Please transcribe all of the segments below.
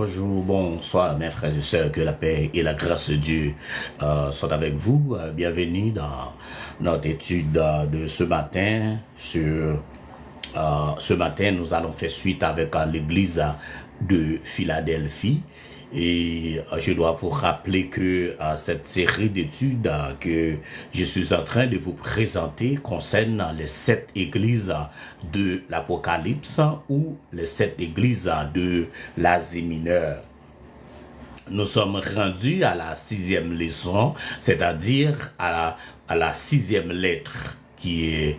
Bonjour, bonsoir mes frères et sœurs, que la paix et la grâce de Dieu soient avec vous. Bienvenue dans notre étude de ce matin. Ce matin, nous allons faire suite avec l'église de Philadelphie. Et je dois vous rappeler que cette série d'études que je suis en train de vous présenter concerne les 7 églises de l'Apocalypse ou les 7 églises de l'Asie mineure. Nous sommes rendus à la 6e leçon, c'est-à-dire à la 6e lettre qui est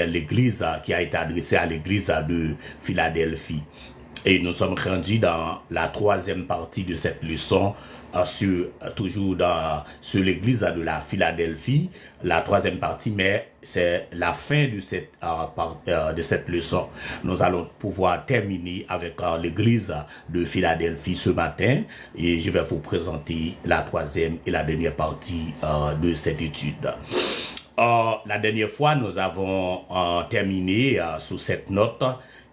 l'église qui a été adressée à l'église de Philadelphie. Et nous sommes rendus dans la 3e partie de cette leçon, toujours sur l'église de la Philadelphie, la 3e partie, mais c'est la fin de cette leçon. Nous allons pouvoir terminer avec l'église de Philadelphie ce matin, et je vais vous présenter la 3e et la dernière partie de cette étude. La dernière fois, nous avons terminé sous cette note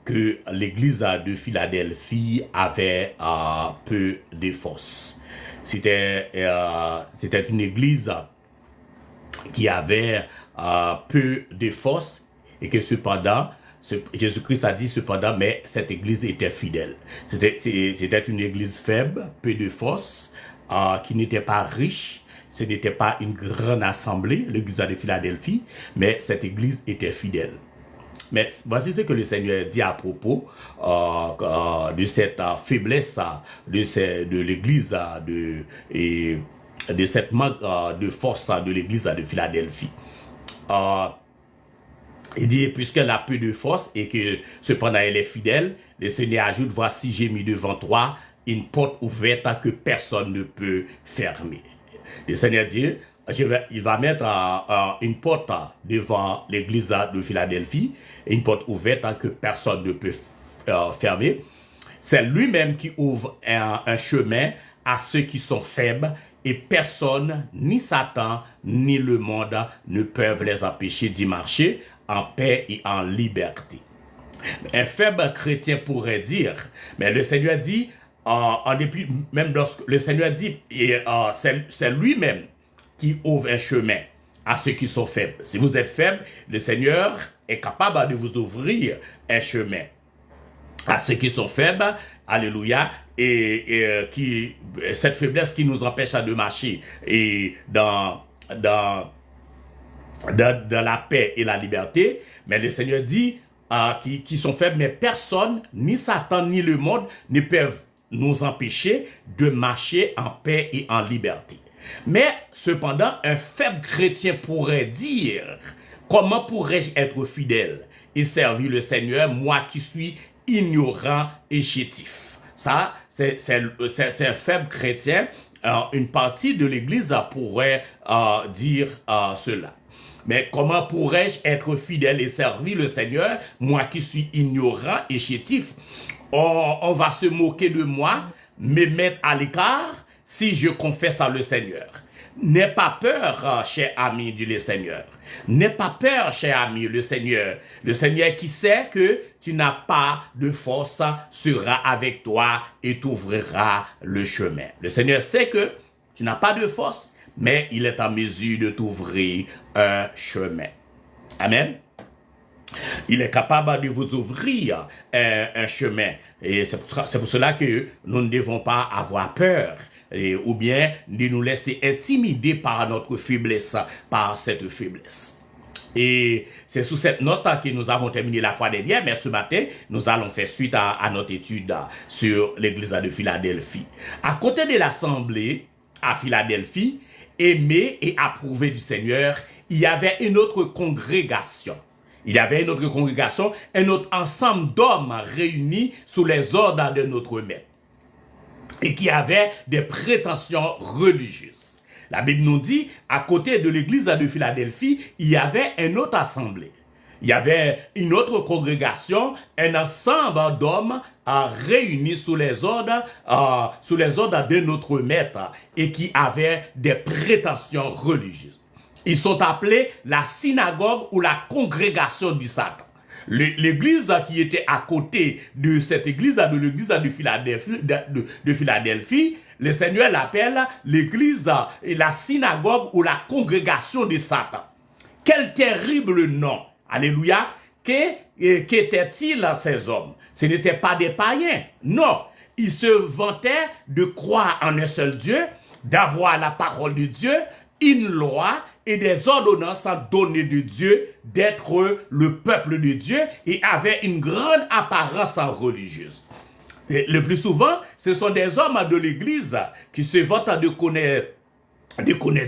que l'église de Philadelphie avait peu de force. C'était une église qui avait peu de force et que cependant, Jésus-Christ a dit cependant, mais cette église était fidèle. C'était une église faible, peu de force, qui n'était pas riche. Ce n'était pas une grande assemblée, l'église de Philadelphie, mais cette église était fidèle. Mais voici ce que le Seigneur dit à propos de cette faiblesse de l'église et de cette manque de force de l'église de Philadelphie. Il dit, puisqu'elle a peu de force et que cependant elle est fidèle, le Seigneur ajoute, voici j'ai mis devant toi une porte ouverte que personne ne peut fermer. Le Seigneur dit, il va mettre une porte devant l'église de Philadelphie, une porte ouverte que personne ne peut fermer. C'est lui-même qui ouvre un chemin à ceux qui sont faibles et personne, ni Satan, ni le monde ne peuvent les empêcher d'y marcher en paix et en liberté. Un faible chrétien pourrait dire, mais le Seigneur dit, en dépit, même lorsque le Seigneur dit, c'est lui-même qui ouvre un chemin à ceux qui sont faibles. Si vous êtes faible, le Seigneur est capable de vous ouvrir un chemin à ceux qui sont faibles, alléluia, et cette faiblesse qui nous empêche de marcher et dans la paix et la liberté. Mais le Seigneur dit qui sont faibles, mais personne, ni Satan, ni le monde ne peuvent nous empêcher de marcher en paix et en liberté. Mais cependant, un faible chrétien pourrait dire, comment pourrais-je être fidèle et servir le Seigneur, moi qui suis ignorant et chétif? Ça, c'est un faible chrétien. Une partie de l'Église pourrait dire cela. Mais comment pourrais-je être fidèle et servir le Seigneur, moi qui suis ignorant et chétif? On va se moquer de moi, me mettre à l'écart si je confesse à le Seigneur. N'aie pas peur, cher ami, dit le Seigneur. N'aie pas peur, cher ami, le Seigneur. Le Seigneur qui sait que tu n'as pas de force sera avec toi et t'ouvrira le chemin. Le Seigneur sait que tu n'as pas de force, mais il est en mesure de t'ouvrir un chemin. Amen. Il est capable de vous ouvrir un chemin. Et c'est pour cela que nous ne devons pas avoir peur. Ou bien de nous laisser intimider par notre faiblesse, par cette faiblesse. Et c'est sous cette note que nous avons terminé la fois dernière, mais ce matin, nous allons faire suite à notre étude sur l'église de Philadelphie. À côté de l'assemblée à Philadelphie, aimée et approuvée du Seigneur, il y avait une autre congrégation. Il y avait une autre congrégation, un autre ensemble d'hommes réunis sous les ordres de notre maître et qui avaient des prétentions religieuses. La Bible nous dit, à côté de l'église de Philadelphie, il y avait une autre assemblée. Il y avait une autre congrégation, un ensemble d'hommes réunis sous les ordres de notre maître et qui avaient des prétentions religieuses. Ils sont appelés la synagogue ou la congrégation du Satan. L'église qui était à côté de cette église, de l'église de Philadelphie, le Seigneur l'appelle l'église, la synagogue ou la congrégation de Satan. Quel terrible nom! Alléluia! Qu'étaient-ils ces hommes? Ce n'étaient pas des païens. Non. Ils se vantaient de croire en un seul Dieu, d'avoir la parole de Dieu, une loi et des ordonnances données de Dieu, d'être le peuple de Dieu et avaient une grande apparence religieuse. Et le plus souvent, ce sont des hommes de l'église qui se vantent de connaître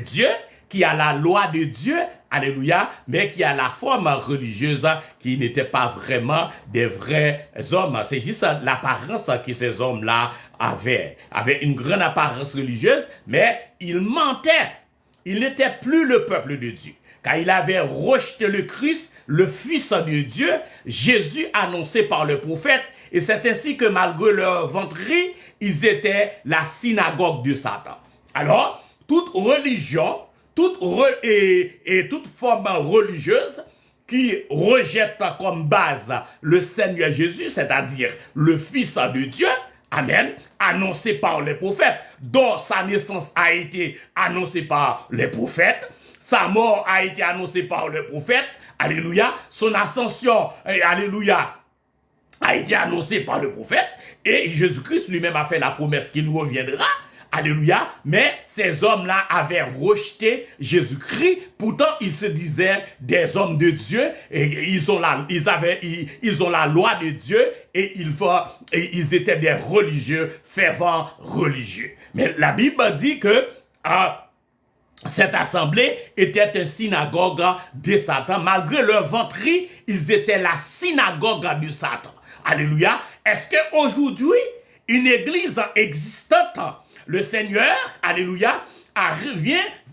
Dieu, qui a la loi de Dieu, alléluia, mais qui a la forme religieuse qui n'était pas vraiment des vrais hommes. C'est juste l'apparence que ces hommes-là avaient une grande apparence religieuse, mais ils mentaient. Ils n'étaient plus le peuple de Dieu, car ils avaient rejeté le Christ, le Fils de Dieu, Jésus annoncé par le prophète, et c'est ainsi que malgré leur vanterie, ils étaient la synagogue de Satan. Alors, toute religion, toute forme religieuse qui rejette comme base le Seigneur Jésus, c'est-à-dire le Fils de Dieu, amen, annoncé par les prophètes, dont sa naissance a été annoncée par les prophètes, sa mort a été annoncée par les prophètes, alléluia, son ascension, alléluia, a été annoncée par le prophète, et Jésus-Christ lui-même a fait la promesse qu'il reviendra, alléluia, mais ces hommes-là avaient rejeté Jésus-Christ, pourtant ils se disaient des hommes de Dieu, et ils ont la loi de Dieu, et ils étaient des religieux, fervents religieux. Mais la Bible dit que cette assemblée était une synagogue de Satan. Malgré leur vanterie, ils étaient la synagogue de Satan. Alléluia. Est-ce qu'aujourd'hui, une église existante, le Seigneur, alléluia,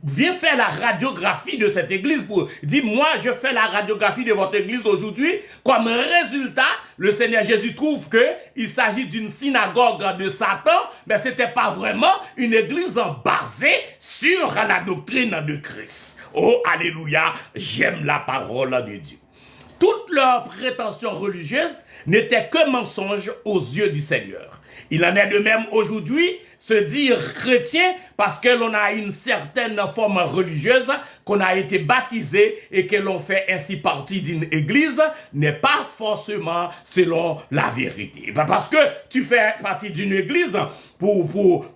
vient faire la radiographie de cette église pour dire, moi, je fais la radiographie de votre église aujourd'hui. Comme résultat, le Seigneur Jésus trouve qu'il s'agit d'une synagogue de Satan, mais c'était pas vraiment une église basée sur la doctrine de Christ. Oh, alléluia, j'aime la parole de Dieu. Toutes leurs prétentions religieuses n'étaient que mensonges aux yeux du Seigneur. Il en est de même aujourd'hui, se dire chrétien parce que l'on a une certaine forme religieuse, qu'on a été baptisé et que l'on fait ainsi partie d'une église, n'est pas forcément selon la vérité. Parce que tu fais partie d'une église pourquoi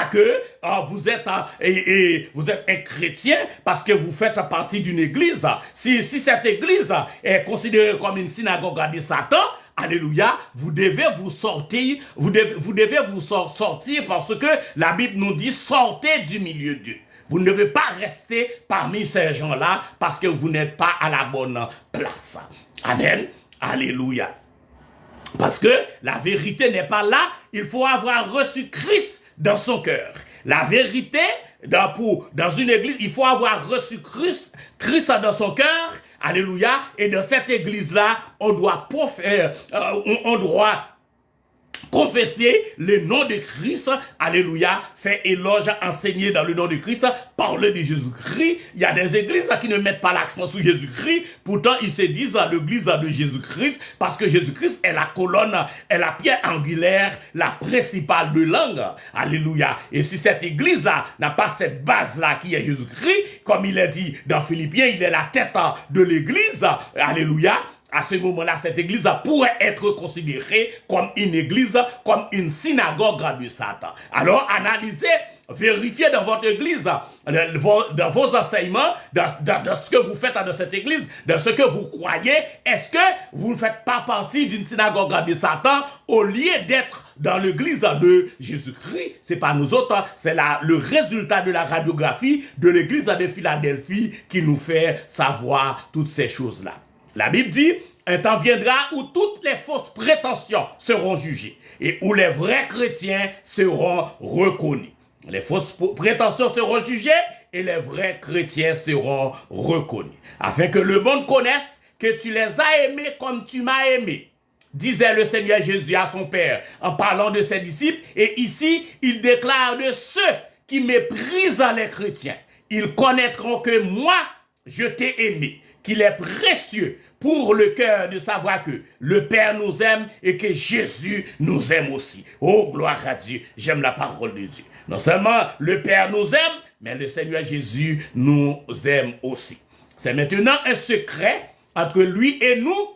que vous êtes un chrétien parce que vous faites partie d'une église. Si cette église est considérée comme une synagogue de Satan, alléluia, vous devez vous sortir parce que la Bible nous dit sortez du milieu d'eux. Vous ne devez pas rester parmi ces gens-là parce que vous n'êtes pas à la bonne place. Amen. Alléluia. Parce que la vérité n'est pas là, il faut avoir reçu Christ dans son cœur. La vérité, dans une église, il faut avoir reçu Christ dans son cœur, alléluia, et dans cette église-là, on doit confesser le nom de Christ, alléluia, faire éloge, enseigner dans le nom de Christ, parler de Jésus-Christ. Il y a des églises qui ne mettent pas l'accent sur Jésus-Christ, pourtant ils se disent l'église de Jésus-Christ, parce que Jésus-Christ est la colonne, est la pierre angulaire, la principale de langue, alléluia. Et si cette église-là n'a pas cette base-là qui est Jésus-Christ, comme il est dit dans Philippiens, il est la tête de l'église, alléluia. À ce moment-là, cette église pourrait être considérée comme une église, comme une synagogue de Satan. Alors, analysez, vérifiez dans votre église, dans vos enseignements, dans ce que vous faites dans cette église, dans ce que vous croyez. Est-ce que vous ne faites pas partie d'une synagogue de Satan au lieu d'être dans l'église de Jésus-Christ? C'est pas nous autres, c'est le résultat de la radiographie de l'église de Philadelphie qui nous fait savoir toutes ces choses-là. La Bible dit, un temps viendra où toutes les fausses prétentions seront jugées et où les vrais chrétiens seront reconnus. Les fausses prétentions seront jugées et les vrais chrétiens seront reconnus. Afin que le monde connaisse que tu les as aimés comme tu m'as aimé, disait le Seigneur Jésus à son Père en parlant de ses disciples. Et ici, il déclare de ceux qui méprisent les chrétiens. Ils connaîtront que moi, je t'ai aimé, qu'il est précieux pour le cœur de savoir que le Père nous aime et que Jésus nous aime aussi. Oh, gloire à Dieu, j'aime la parole de Dieu. Non seulement le Père nous aime, mais le Seigneur Jésus nous aime aussi. C'est maintenant un secret entre lui et nous.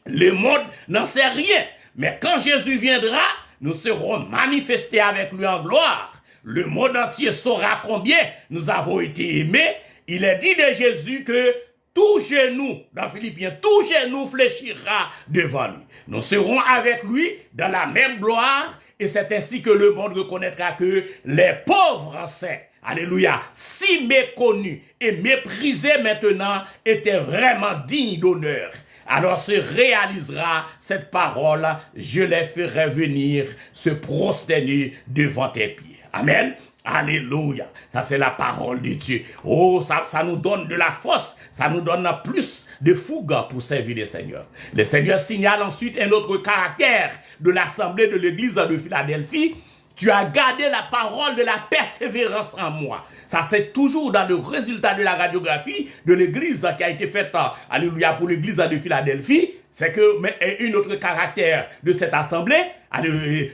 Le monde n'en sait rien. Mais quand Jésus viendra, nous serons manifestés avec lui en gloire. Le monde entier saura combien nous avons été aimés. Il est dit de Jésus que tout genou, dans Philippiens, tout genou fléchira devant lui. Nous serons avec lui dans la même gloire et c'est ainsi que le monde reconnaîtra que les pauvres saints, alléluia, si méconnus et méprisés maintenant, étaient vraiment dignes d'honneur. Alors se réalisera cette parole, je les ferai venir se prosterner devant tes pieds. Amen. Alléluia. Ça c'est la parole de Dieu. Oh, ça nous donne de la force. Ça nous donne plus de fougue pour servir le Seigneur. Le Seigneur signale ensuite un autre caractère de l'assemblée de l'église de Philadelphie. Tu as gardé la parole de la persévérance en moi. Ça, c'est toujours dans le résultat de la radiographie de l'église qui a été faite, alléluia, pour l'église de Philadelphie. C'est que, mais un autre caractère de cette assemblée,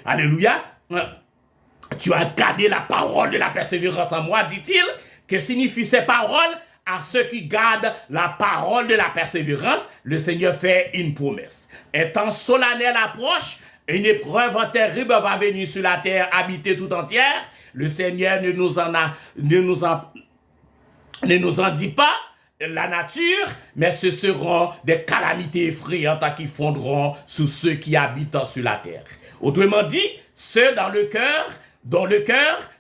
alléluia, tu as gardé la parole de la persévérance en moi, dit-il. Que signifient ces paroles? À ceux qui gardent la parole de la persévérance, le Seigneur fait une promesse. Un temps solennel approche, une épreuve terrible va venir sur la terre, habiter tout entière. Le Seigneur ne nous en dit pas la nature, mais ce seront des calamités effrayantes qui fondront sur ceux qui habitent sur la terre. Autrement dit, ceux dans le cœur,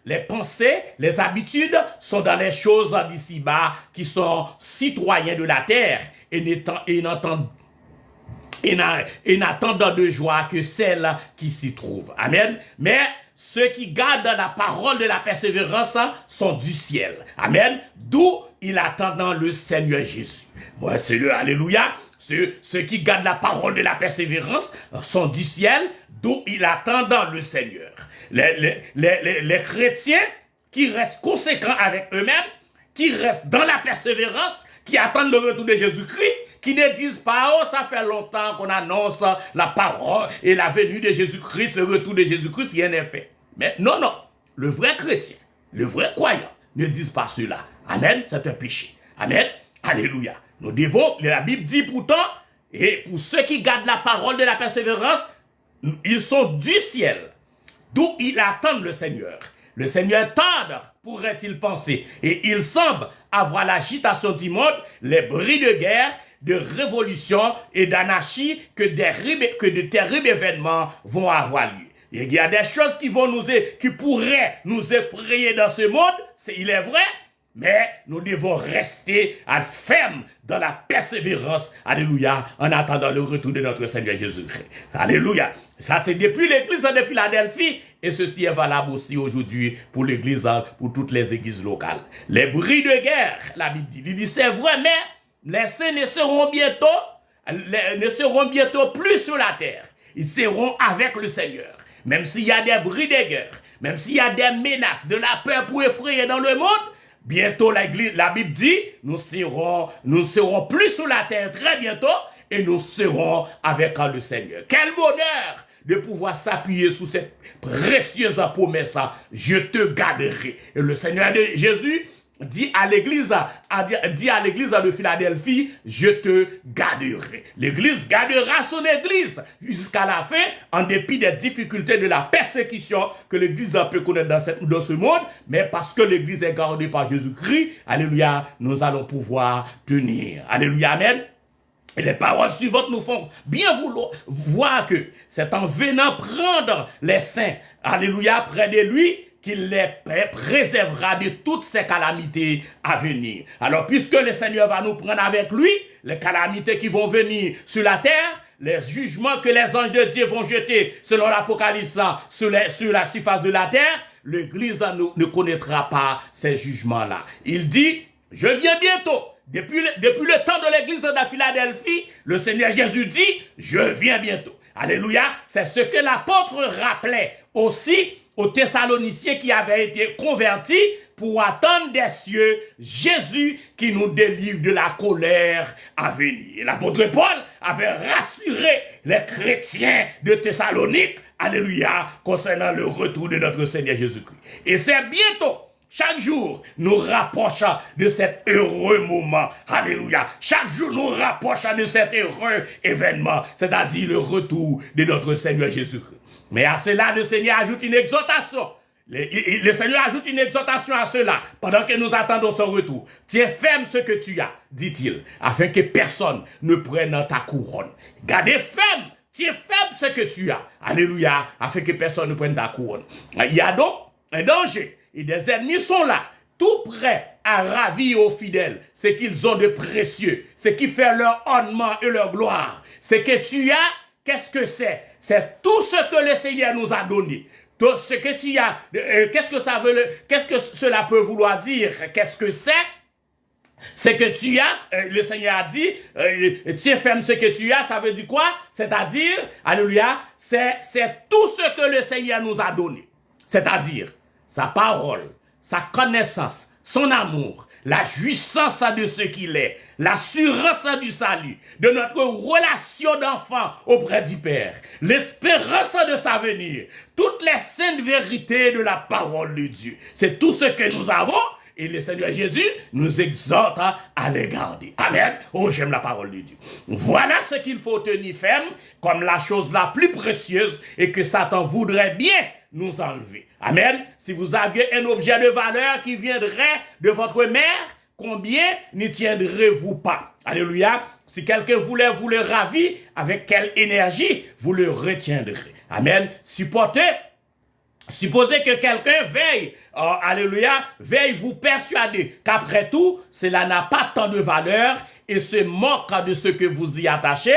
les pensées, les habitudes sont dans les choses d'ici-bas qui sont citoyens de la terre et n'attendant de joie que celle qui s'y trouve. Amen. Mais ceux qui gardent la parole de la persévérance sont du ciel. Amen. D'où ils attendent le Seigneur Jésus. Moi, c'est le alléluia. Ceux qui gardent la parole de la persévérance sont du ciel, d'où ils attendent le Seigneur. Les chrétiens qui restent conséquents avec eux-mêmes, qui restent dans la persévérance, qui attendent le retour de Jésus-Christ, qui ne disent pas, oh, ça fait longtemps qu'on annonce la parole et la venue de Jésus-Christ, le retour de Jésus-Christ, rien n'est fait. Mais non, le vrai chrétien, le vrai croyant ne disent pas cela. Amen, c'est un péché. Amen, alléluia. Nous devons, la Bible dit pourtant, et pour ceux qui gardent la parole de la persévérance, ils sont du ciel, d'où ils attendent le Seigneur. Le Seigneur tarde, pourrait-il penser, et il semble avoir l'agitation du monde, les bruits de guerre, de révolution et d'anarchie que de terribles événements vont avoir lieu. Et il y a des choses qui pourraient nous effrayer dans ce monde, il est vrai, mais nous devons rester fermes dans la persévérance, alléluia, en attendant le retour de notre Seigneur Jésus-Christ. Alléluia. Ça, c'est depuis l'église de Philadelphie, et ceci est valable aussi aujourd'hui pour l'église, pour toutes les églises locales. Les bruits de guerre, la Bible dit, c'est vrai, mais les saints ne seront bientôt plus sur la terre. Ils seront avec le Seigneur. Même s'il y a des bruits de guerre, même s'il y a des menaces, de la peur pour effrayer dans le monde, bientôt la Bible dit, nous serons plus sur la terre très bientôt et nous serons avec le Seigneur. Quel bonheur de pouvoir s'appuyer sous cette précieuse promesse. Je te garderai. Et le Seigneur Jésus dit à l'église de Philadelphie, je te garderai. L'église gardera son église jusqu'à la fin, en dépit des difficultés de la persécution que l'église peut connaître dans ce monde, mais parce que l'église est gardée par Jésus-Christ, alléluia, nous allons pouvoir tenir. Alléluia, amen. Et les paroles suivantes nous font bien voir que c'est en venant prendre les saints, alléluia, près de lui, qu'il les préservera de toutes ces calamités à venir. Alors, puisque le Seigneur va nous prendre avec lui, les calamités qui vont venir sur la terre, les jugements que les anges de Dieu vont jeter, selon l'Apocalypse, sur la surface de la terre, l'Église ne connaîtra pas ces jugements-là. Il dit, je viens bientôt. Depuis le temps de l'église de Philadelphie, le Seigneur Jésus dit, je viens bientôt. Alléluia, c'est ce que l'apôtre rappelait aussi aux Thessaloniciens qui avaient été convertis pour attendre des cieux Jésus qui nous délivre de la colère à venir. Et l'apôtre Paul avait rassuré les chrétiens de Thessalonique, alléluia, concernant le retour de notre Seigneur Jésus-Christ. Et c'est bientôt. Chaque jour, nous rapprochons de cet heureux moment. Alléluia. Chaque jour, nous rapprochons de cet heureux événement, c'est-à-dire le retour de notre Seigneur Jésus-Christ. Mais à cela, le Seigneur ajoute une exhortation. Le Seigneur ajoute une exhortation à cela, pendant que nous attendons son retour. Tiens ferme ce que tu as, dit-il, afin que personne ne prenne ta couronne. Gardez ferme, tiens ferme ce que tu as. Alléluia, afin que personne ne prenne ta couronne. Il y a donc un danger. Et des ennemis sont là, tout prêts à ravir aux fidèles ce qu'ils ont de précieux, ce qui fait leur ornement et leur gloire. Ce que tu as, qu'est-ce que c'est? C'est tout ce que le Seigneur nous a donné. Tout ce que tu as, qu'est-ce que cela peut vouloir dire? Qu'est-ce que c'est? Ce que tu as, le Seigneur a dit, tiens ferme ce que tu as, ça veut dire quoi? C'est-à-dire, alléluia, c'est tout ce que le Seigneur nous a donné. C'est-à-dire, sa parole, sa connaissance, son amour, la jouissance de ce qu'il est, l'assurance du salut, de notre relation d'enfant auprès du Père, l'espérance de sa venue, toutes les saintes vérités de la parole de Dieu. C'est tout ce que nous avons et le Seigneur Jésus nous exhorte à les garder. Amen. Oh, j'aime la parole de Dieu. Voilà ce qu'il faut tenir ferme comme la chose la plus précieuse et que Satan voudrait bien nous enlever. Amen. Si vous aviez un objet de valeur qui viendrait de votre mère, combien n'y tiendrez-vous pas? Alléluia. Si quelqu'un voulait vous le ravir, avec quelle énergie vous le retiendrez? Amen. Supposez que quelqu'un veille, veille vous persuader qu'après tout, cela n'a pas tant de valeur et se moque de ce que vous y attachez,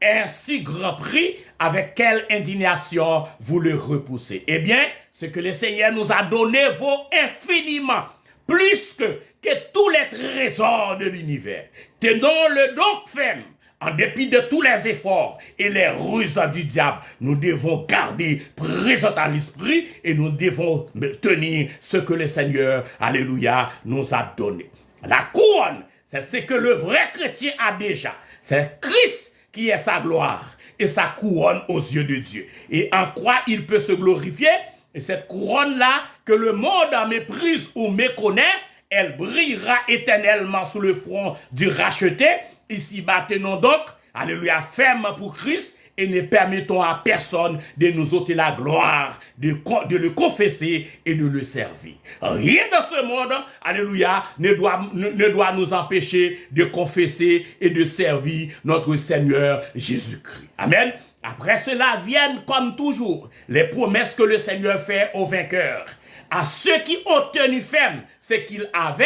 un si grand prix, avec quelle indignation vous le repoussez. Eh bien, ce que le Seigneur nous a donné vaut infiniment plus que tous les trésors de l'univers. Tenons-le donc ferme. En dépit de tous les efforts et les ruses du diable, nous devons garder présent à l'esprit et nous devons tenir ce que le Seigneur, alléluia, nous a donné. La couronne, c'est ce que le vrai chrétien a déjà. C'est Christ qui est sa gloire et sa couronne aux yeux de Dieu. Et en quoi il peut se glorifier? Et cette couronne-là, que le monde méprise ou méconnaît, elle brillera éternellement sous le front du racheté. Ici-bas, tenons donc, alléluia, ferme pour Christ et ne permettons à personne de nous ôter la gloire, de le confesser et de le servir. Rien dans ce monde, alléluia, ne doit nous empêcher de confesser et de servir notre Seigneur Jésus-Christ. Amen. Après cela viennent, comme toujours, les promesses que le Seigneur fait aux vainqueurs. À ceux qui ont tenu ferme ce qu'ils avaient,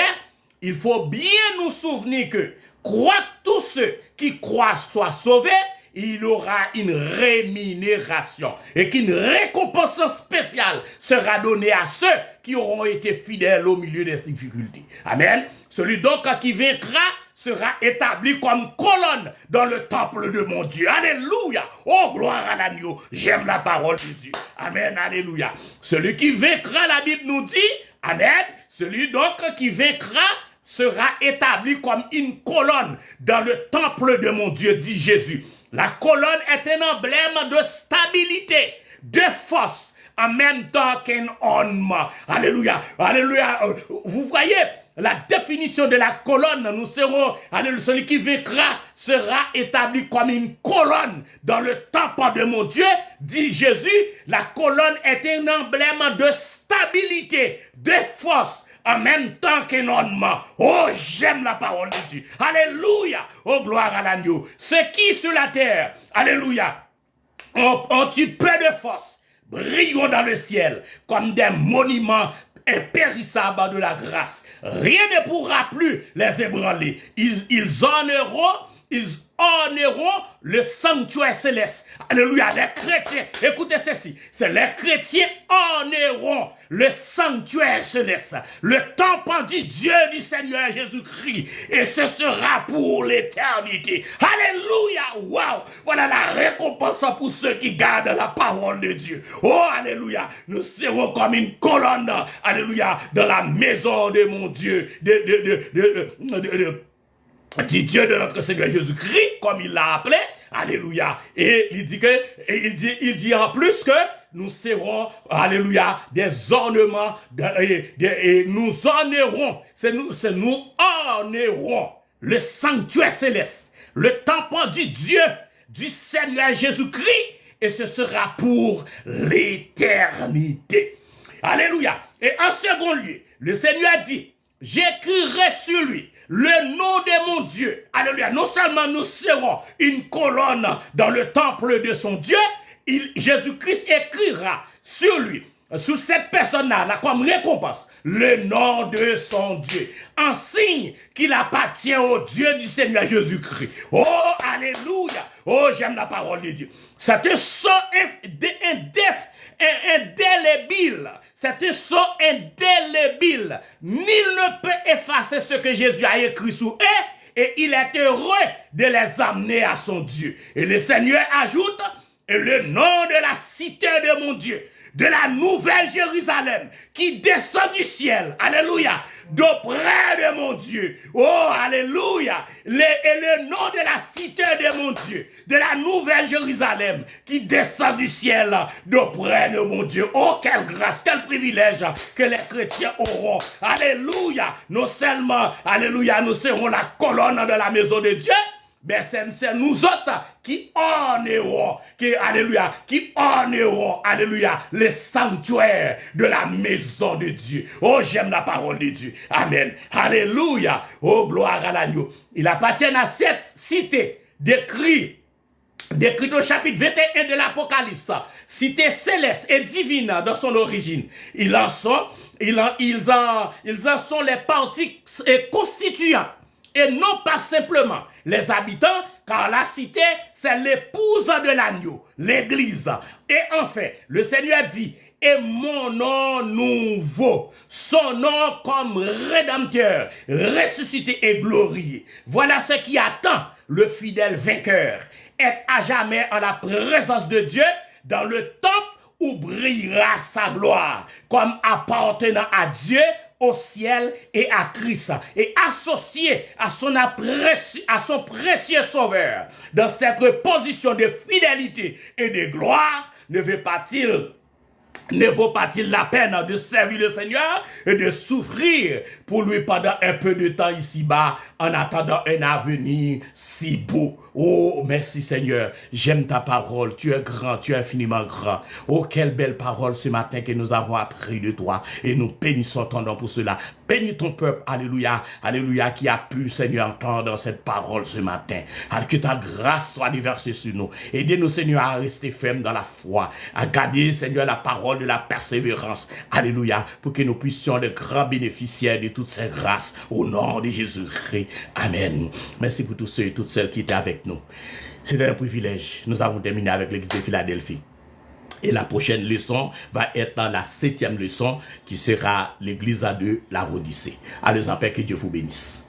il faut bien nous souvenir que, croient tous ceux qui croient soient sauvés, il aura une rémunération et qu'une récompense spéciale sera donnée à ceux qui auront été fidèles au milieu des difficultés. Amen. Celui donc qui vaincra sera établi comme colonne dans le temple de mon Dieu. Alléluia. Oh, gloire à l'agneau. J'aime la parole de Dieu. Amen. Alléluia. Celui qui vaincra, la Bible nous dit, amen, celui donc qui vaincra sera établi comme une colonne dans le temple de mon Dieu, dit Jésus. La colonne est un emblème de stabilité, de force, en même temps qu'un ornement. Alléluia, alléluia. Vous voyez la définition de la colonne, nous serons, alléluia, celui qui vaincra sera établi comme une colonne dans le temple de mon Dieu, dit Jésus. La colonne est un emblème de stabilité, de force, en même temps qu'un ornement. Oh, j'aime la parole de Dieu. Alléluia. Oh, gloire à l'agneau. Ceux qui sur la terre, alléluia, ont eu peu de force, brillons dans le ciel comme des monuments impérissables de la grâce. Rien ne pourra plus les ébranler. Ils en auront, ils honoreront le sanctuaire céleste. Alléluia, les chrétiens, écoutez ceci, c'est les chrétiens honoreront le sanctuaire céleste, le temple du Dieu du Seigneur Jésus-Christ, et ce sera pour l'éternité. Alléluia, wow, voilà la récompense pour ceux qui gardent la parole de Dieu. Oh, alléluia, nous serons comme une colonne, alléluia, dans la maison de mon Dieu, du Dieu de notre Seigneur Jésus-Christ, comme il l'a appelé, alléluia. Et il dit que, il dit en plus que nous serons, alléluia, des ornements, et nous honorerons, nous honorerons le sanctuaire céleste, le temple du Dieu, du Seigneur Jésus-Christ, et ce sera pour l'éternité. Alléluia. Et en second lieu, le Seigneur dit, j'écrirai sur lui le nom de mon Dieu. Alléluia. Non seulement nous serons une colonne dans le temple de son Dieu, Jésus-Christ écrira sur lui, sur cette personne-là, comme récompense, le nom de son Dieu, en signe qu'il appartient au Dieu du Seigneur Jésus-Christ. Oh, alléluia. Oh, j'aime la parole de Dieu. C'est un sceau indélébile. C'est un sceau indélébile. Nul ne peut effacer ce que Jésus a écrit sur eux, et il est heureux de les amener à son Dieu. Et le Seigneur ajoute, et le nom de la cité de mon Dieu, de la nouvelle Jérusalem, qui descend du ciel, alléluia, d'auprès de mon Dieu, oh, alléluia, et le nom de la cité de mon Dieu, de la nouvelle Jérusalem, qui descend du ciel, d'auprès de mon Dieu. Oh, quelle grâce, quel privilège que les chrétiens auront, alléluia. Non seulement, alléluia, nous serons la colonne de la maison de Dieu, mais c'est nous autres qui honorons, alléluia, les sanctuaires de la maison de Dieu. Oh, j'aime la parole de Dieu. Amen. Alléluia. Oh, gloire à l'agneau. Il appartient à cette cité décrite au chapitre 21 de l'Apocalypse. Cité céleste et divine dans son origine. Ils en sont les parties constituants. Et non pas simplement les habitants, car la cité, c'est l'épouse de l'agneau, l'église. Et enfin, le Seigneur dit, et mon nom nouveau, son nom comme rédempteur, ressuscité et glorieux. Voilà ce qui attend le fidèle vainqueur, être à jamais en la présence de Dieu, dans le temple où brillera sa gloire, comme appartenant à Dieu, au ciel et à Christ, et associé à son précieux sauveur. Dans cette position de fidélité et de gloire, ne vaut pas-il la peine de servir le Seigneur et de souffrir pour lui pendant un peu de temps ici-bas en attendant un avenir si beau. Oh, merci Seigneur, j'aime ta parole, tu es grand, tu es infiniment grand. Oh, quelle belle parole ce matin que nous avons appris de toi et nous bénissons ton nom pour cela. Bénis ton peuple, alléluia, alléluia, qui a pu, Seigneur, entendre cette parole ce matin. Que ta grâce soit déversée sur nous. Aidez-nous, Seigneur, à rester fermes dans la foi, à garder, Seigneur, la parole de la persévérance. Alléluia, pour que nous puissions être grands bénéficiaires de toutes ces grâces au nom de Jésus-Christ. Amen. Merci pour tous ceux et toutes celles qui étaient avec nous. C'est un privilège. Nous avons terminé avec l'église de Philadelphie. Et la prochaine leçon va être dans la 7e leçon qui sera l'église de la Odyssée. Allez en paix, que Dieu vous bénisse.